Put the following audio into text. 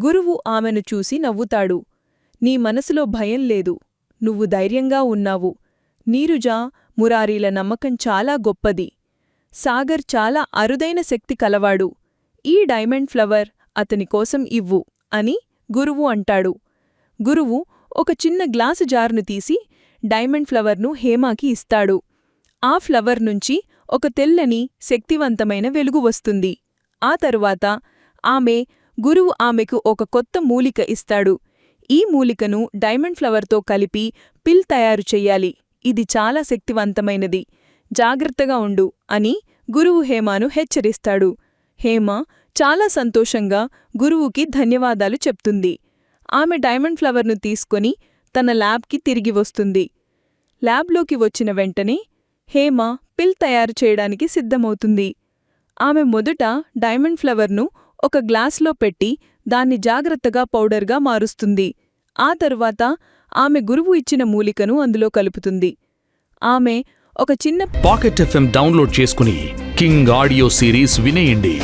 గురువు ఆమెను చూసి నవ్వుతాడు. నీ మనసులో భయం లేదు, నువ్వు ధైర్యంగా ఉన్నావు. నీరుజా, మురారీల నమ్మకం చాలా గొప్పది. సాగర్ చాలా అరుదైన శక్తి కలవాడు. ఈ డైమండ్ ఫ్లవర్ అతని కోసం ఇవ్వు అని గురువు అంటాడు. గురువు ఒక చిన్న గ్లాసు జారును తీసి డైమండ్ ఫ్లవర్ను హేమాకి ఇస్తాడు. ఆ ఫ్లవర్ నుంచి ఒక తెల్లని, శక్తివంతమైన వెలుగు వస్తుంది. ఆ తరువాత గురువు ఆమెకు ఒక కొత్త మూలిక ఇస్తాడు. ఈ మూలికను డైమండ్ ఫ్లవర్తో కలిపి పిల్ తయారు చెయ్యాలి. ఇది చాలా శక్తివంతమైనది. జాగ్రత్తగా ఉండు అని గురువు హేమాను హెచ్చరిస్తాడు. హేమ చాలా సంతోషంగా గురువుకి ధన్యవాదాలు చెప్తుంది. ఆమె డైమండ్ ఫ్లవర్ను తీసుకొని తన ల్యాబ్కి తిరిగి వస్తుంది. ల్యాబ్లోకి వచ్చిన వెంటనే హేమ పిల్ తయారు చేయడానికి సిద్ధమవుతుంది. ఆమె మొదట డైమండ్ ఫ్లవర్ను ఒక గ్లాస్లో పెట్టి దాన్ని జాగ్రత్తగా పౌడర్గా మారుస్తుంది. ఆ తరువాత ఆమె గురువు ఇచ్చిన మూలికను అందులో కలుపుతుంది. ఆమె ఒక చిన్న పాకెట్ FM డౌన్లోడ్ చేసుకుని కింగ్ ఆడియో సిరీస్ వినేయండి.